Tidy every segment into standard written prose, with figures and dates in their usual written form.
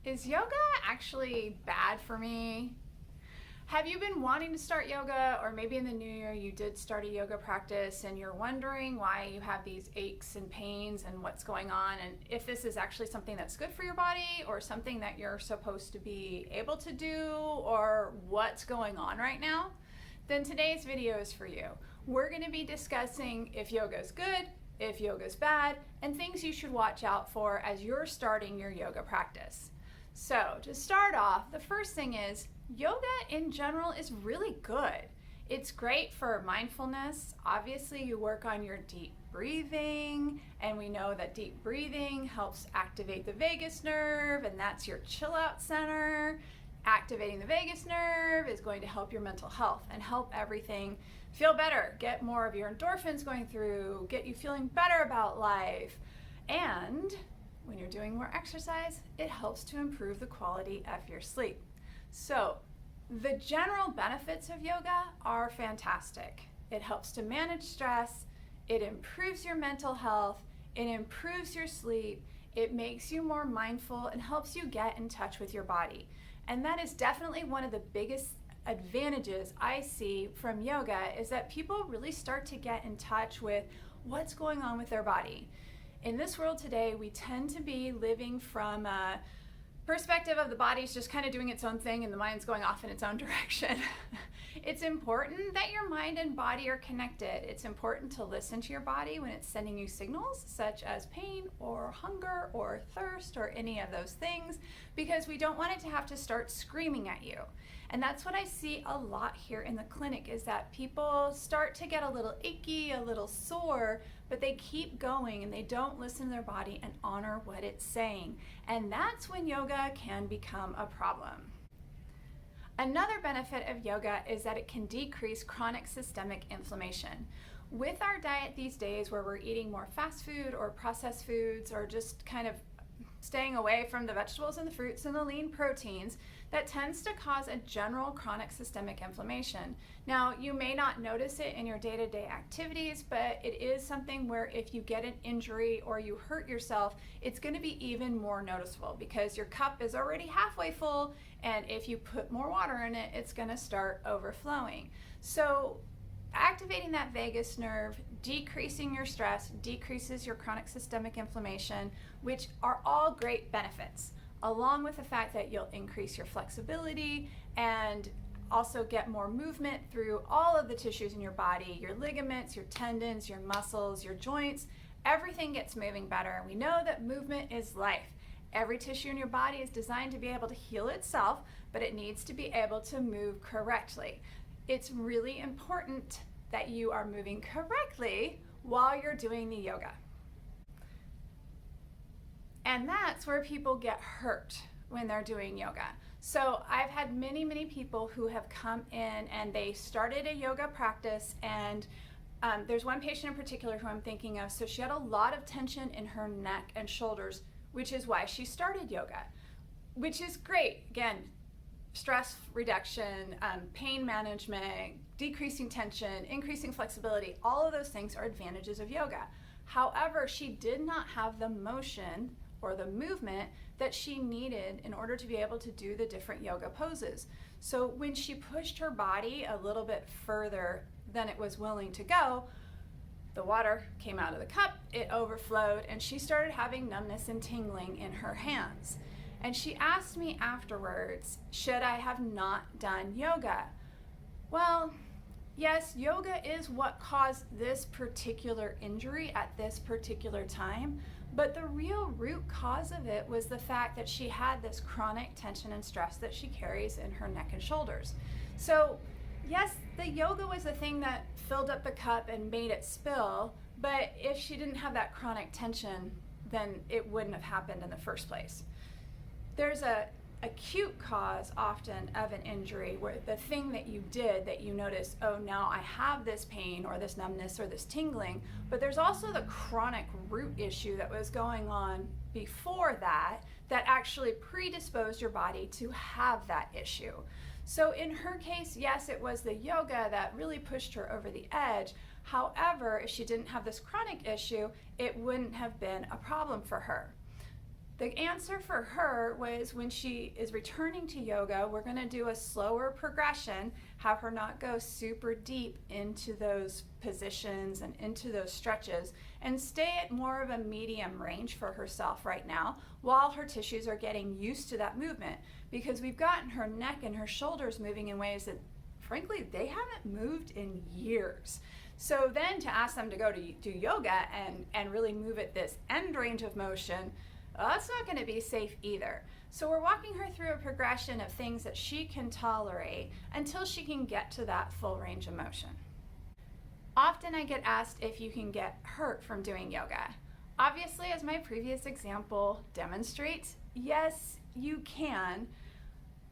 Is yoga actually bad for me? Have you been wanting to start yoga, or maybe in the new year you did start a yoga practice and you're wondering why you have these aches and pains and what's going on, and if this is actually something that's good for your body or something that you're supposed to be able to do, or what's going on right now? Then today's video is for you. We're going to be discussing if yoga is good, if yoga is bad, and things you should watch out for as you're starting your yoga practice. So to start off, the first thing is yoga in general is really good. It's great for mindfulness. Obviously, you work on your deep breathing, and we know that deep breathing helps activate the vagus nerve, and that's your chill out center. Activating the vagus nerve is going to help your mental health and help everything feel better, get more of your endorphins going through, get you feeling better about life. And when you're doing more exercise, it helps to improve the quality of your sleep. So the general benefits of yoga are fantastic. It helps to manage stress, it improves your mental health, it improves your sleep, it makes you more mindful and helps you get in touch with your body. And that is definitely one of the biggest advantages I see from yoga, is that people really start to get in touch with what's going on with their body. In this world today, we tend to be living from a perspective of the body's just kind of doing its own thing and the mind's going off in its own direction. It's important that your mind and body are connected. It's important to listen to your body when it's sending you signals such as pain or hunger or thirst or any of those things, because we don't want it to have to start screaming at you. And that's what I see a lot here in the clinic, is that people start to get a little achy, a little sore, but they keep going and they don't listen to their body and honor what it's saying. And that's when yoga can become a problem. Another benefit of yoga is that it can decrease chronic systemic inflammation. With our diet these days, where we're eating more fast food or processed foods, or just kind of staying away from the vegetables and the fruits and the lean proteins, that tends to cause a general chronic systemic inflammation. Now, you may not notice it in your day-to-day activities, but it is something where if you get an injury or you hurt yourself, it's going to be even more noticeable, because your cup is already halfway full, and if you put more water in it, it's going to start overflowing. So activating that vagus nerve, decreasing your stress, decreases your chronic systemic inflammation, which are all great benefits, along with the fact that you'll increase your flexibility and also get more movement through all of the tissues in your body, your ligaments, your tendons, your muscles, your joints. Everything gets moving better. We know that movement is life. Every tissue in your body is designed to be able to heal itself, but it needs to be able to move correctly. It's really important that you are moving correctly while you're doing the yoga. And that's where people get hurt when they're doing yoga. So I've had many people who have come in and they started a yoga practice, and there's one patient in particular who I'm thinking of. So she had a lot of tension in her neck and shoulders, which is why she started yoga, which is great. Again, stress reduction, pain management, decreasing tension, increasing flexibility, all of those things are advantages of yoga. However, she did not have the motion or the movement that she needed in order to be able to do the different yoga poses. So when she pushed her body a little bit further than it was willing to go, the water came out of the cup, it overflowed, and she started having numbness and tingling in her hands. And she asked me afterwards, should I have not done yoga? Well, yes, yoga is what caused this particular injury at this particular time, but the real root cause of it was the fact that she had this chronic tension and stress that she carries in her neck and shoulders. So yes, the yoga was the thing that filled up the cup and made it spill, but if she didn't have that chronic tension, then it wouldn't have happened in the first place. There's a acute cause often of an injury, where the thing that you did that you notice, oh, now I have this pain or this numbness or this tingling, but there's also the chronic root issue that was going on before that actually predisposed your body to have that issue. So in her case, yes, it was the yoga that really pushed her over the edge. However, if she didn't have this chronic issue, it wouldn't have been a problem for her. The answer for her was when she is returning to yoga, we're going to do a slower progression, have her not go super deep into those positions and into those stretches, and stay at more of a medium range for herself right now while her tissues are getting used to that movement, because we've gotten her neck and her shoulders moving in ways that frankly they haven't moved in years. So then to ask them to go to do yoga and really move at this end range of motion, that's not going to be safe either. So we're walking her through a progression of things that she can tolerate until she can get to that full range of motion. Often I get asked if you can get hurt from doing yoga. Obviously, as my previous example demonstrates, yes, you can,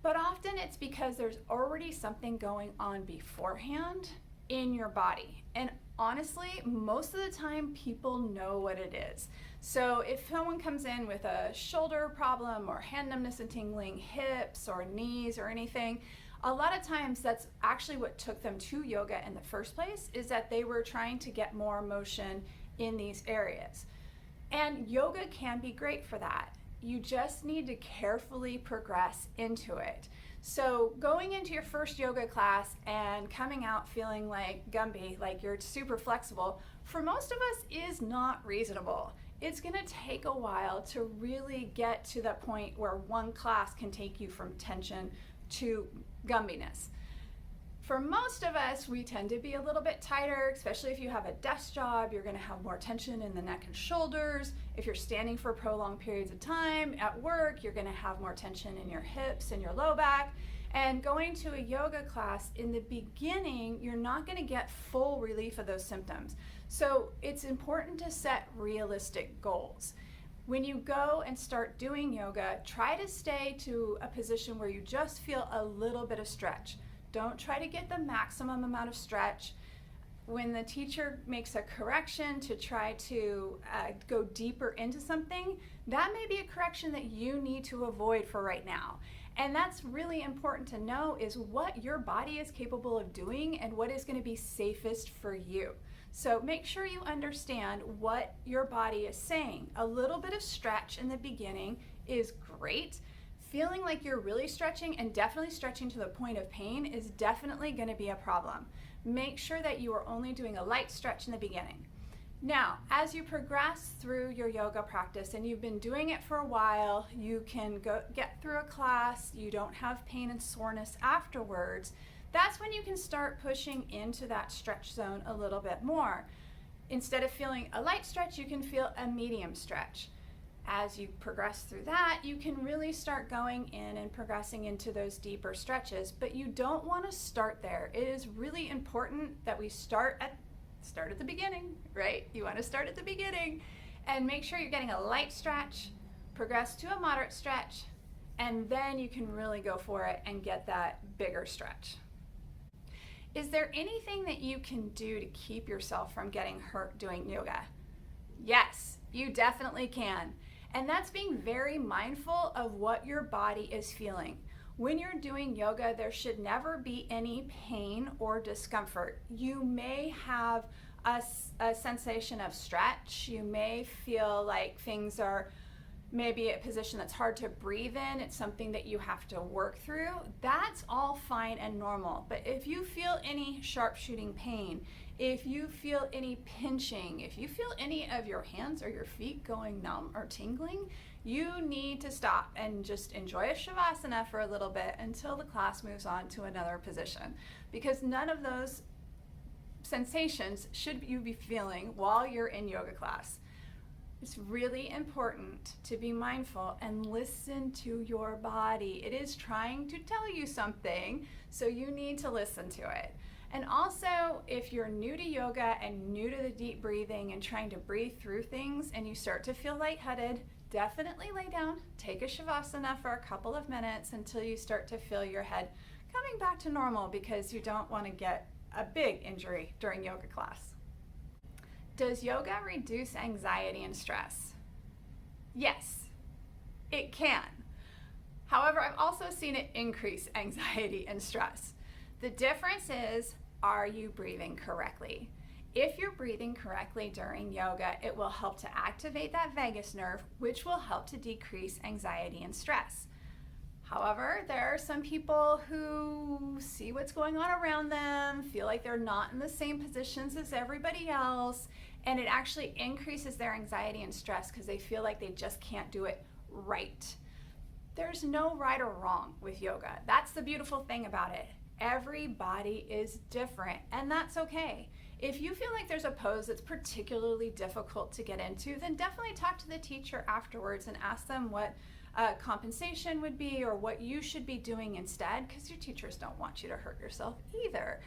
but often it's because there's already something going on beforehand in your body. And honestly, most of the time people know what it is. So if someone comes in with a shoulder problem or hand numbness and tingling, hips or knees or anything, a lot of times that's actually what took them to yoga in the first place, is that they were trying to get more motion in these areas. And yoga can be great for that. You just need to carefully progress into it. So going into your first yoga class and coming out feeling like Gumby, like you're super flexible, for most of us is not reasonable. It's going to take a while to really get to that point where one class can take you from tension to Gumbiness. For most of us, we tend to be a little bit tighter, especially if you have a desk job. You're going to have more tension in the neck and shoulders. If you're standing for prolonged periods of time at work, you're going to have more tension in your hips and your low back. And going to a yoga class, in the beginning, you're not going to get full relief of those symptoms. So it's important to set realistic goals. When you go and start doing yoga, try to stay to a position where you just feel a little bit of stretch. Don't try to get the maximum amount of stretch. When the teacher makes a correction to try to go deeper into something, that may be a correction that you need to avoid for right now. And that's really important to know, is what your body is capable of doing and what is going to be safest for you. So make sure you understand what your body is saying. A little bit of stretch in the beginning is great. Feeling like you're really stretching and definitely stretching to the point of pain is definitely going to be a problem. Make sure that you are only doing a light stretch in the beginning. Now, as you progress through your yoga practice and you've been doing it for a while, you can get through a class, you don't have pain and soreness afterwards, that's when you can start pushing into that stretch zone a little bit more. Instead of feeling a light stretch, you can feel a medium stretch. As you progress through that, you can really start going in and progressing into those deeper stretches, but you don't want to start there. It is really important that we start at the beginning, right? You want to start at the beginning and make sure you're getting a light stretch, progress to a moderate stretch, and then you can really go for it and get that bigger stretch. Is there anything that you can do to keep yourself from getting hurt doing yoga? Yes, you definitely can. And that's being very mindful of what your body is feeling. When you're doing yoga, there should never be any pain or discomfort. You may have a sensation of stretch. You may feel like things are maybe a position that's hard to breathe in. It's something that you have to work through. That's all fine and normal. But if you feel any sharp shooting pain, if you feel any pinching, if you feel any of your hands or your feet going numb or tingling, you need to stop and just enjoy a shavasana for a little bit until the class moves on to another position, because none of those sensations should you be feeling while you're in yoga class. It's really important to be mindful and listen to your body. It is trying to tell you something, so you need to listen to it. And also, if you're new to yoga and new to the deep breathing and trying to breathe through things and you start to feel lightheaded, definitely lay down, take a shavasana for a couple of minutes until you start to feel your head coming back to normal, because you don't want to get a big injury during yoga class. Does yoga reduce anxiety and stress? Yes, it can. However, I've also seen it increase anxiety and stress. The difference is, are you breathing correctly? If you're breathing correctly during yoga, it will help to activate that vagus nerve, which will help to decrease anxiety and stress. However, there are some people who see what's going on around them, feel like they're not in the same positions as everybody else, and it actually increases their anxiety and stress because they feel like they just can't do it right. There's no right or wrong with yoga. That's the beautiful thing about it. Everybody is different, and that's okay. If you feel like there's a pose that's particularly difficult to get into, then definitely talk to the teacher afterwards and ask them what compensation would be or what you should be doing instead, because your teachers don't want you to hurt yourself either.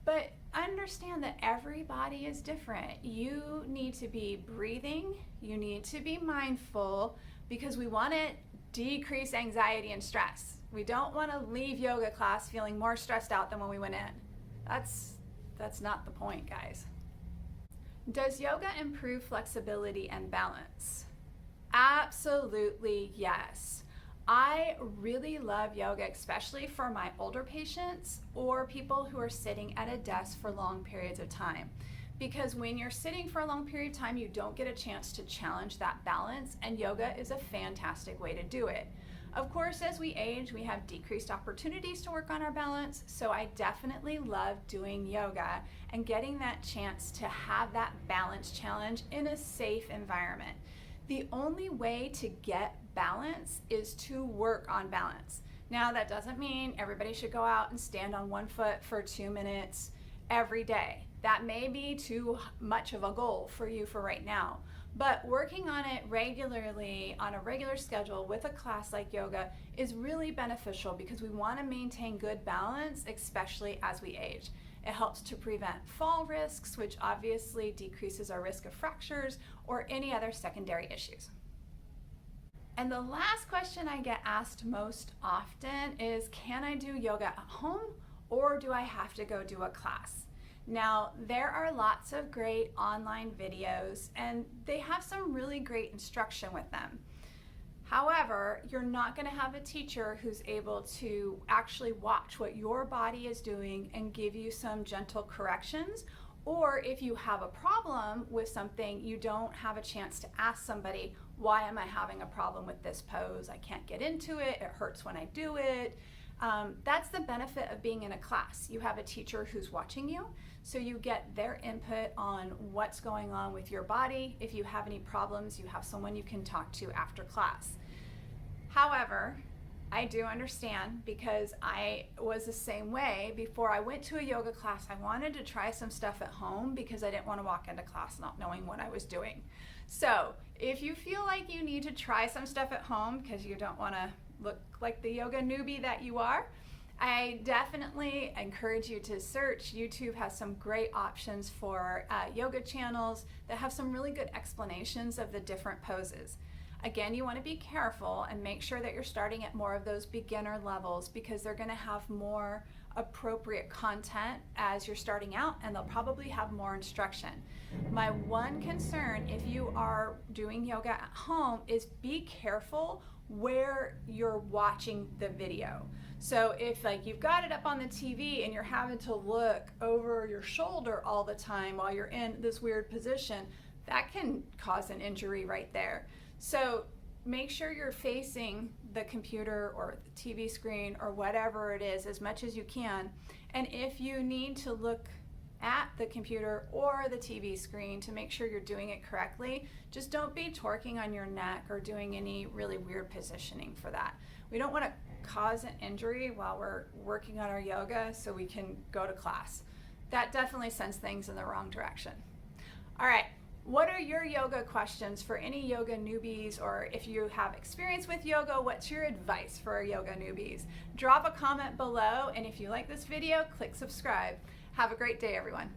But understand that everybody is different. You need to be breathing, you need to be mindful, because we want to decrease anxiety and stress. We don't want to leave yoga class feeling more stressed out than when we went in. That's not the point, guys. Does yoga improve flexibility and balance? Absolutely yes. I really love yoga, especially for my older patients or people who are sitting at a desk for long periods of time. Because when you're sitting for a long period of time, you don't get a chance to challenge that balance, and yoga is a fantastic way to do it. Of course, as we age, we have decreased opportunities to work on our balance, so I definitely love doing yoga and getting that chance to have that balance challenge in a safe environment. The only way to get balance is to work on balance. Now, that doesn't mean everybody should go out and stand on one foot for 2 minutes every day. That may be too much of a goal for you for right now. But working on it regularly, on a regular schedule with a class like yoga, is really beneficial because we want to maintain good balance, especially as we age. It helps to prevent fall risks, which obviously decreases our risk of fractures or any other secondary issues. And the last question I get asked most often is, can I do yoga at home or do I have to go do a class? Now, there are lots of great online videos and they have some really great instruction with them. However, you're not going to have a teacher who's able to actually watch what your body is doing and give you some gentle corrections. Or if you have a problem with something, you don't have a chance to ask somebody, why am I having a problem with this pose? I can't get into it. It hurts when I do it. That's the benefit of being in a class. You have a teacher who's watching you, so you get their input on what's going on with your body. If you have any problems, you have someone you can talk to after class. However, I do understand, because I was the same way. Before I went to a yoga class, I wanted to try some stuff at home because I didn't want to walk into class not knowing what I was doing. So if you feel like you need to try some stuff at home because you don't want to look like the yoga newbie that you are, I definitely encourage you to search. YouTube has some great options for yoga channels that have some really good explanations of the different poses. Again, you want to be careful and make sure that you're starting at more of those beginner levels, because they're going to have more appropriate content as you're starting out, and they'll probably have more instruction. My one concern, if you are doing yoga at home, is be careful where you're watching the video. So if you've got it up on the TV and you're having to look over your shoulder all the time while you're in this weird position, that can cause an injury right there. So make sure you're facing the computer or the TV screen or whatever it is as much as you can. And if you need to look at the computer or the TV screen to make sure you're doing it correctly, just don't be torquing on your neck or doing any really weird positioning for that. We don't want to cause an injury while we're working on our yoga so we can go to class. That definitely sends things in the wrong direction. All right. What are your yoga questions for any yoga newbies, or if you have experience with yoga, what's your advice for yoga newbies? Drop a comment below, and if you like this video, click subscribe. Have a great day, everyone.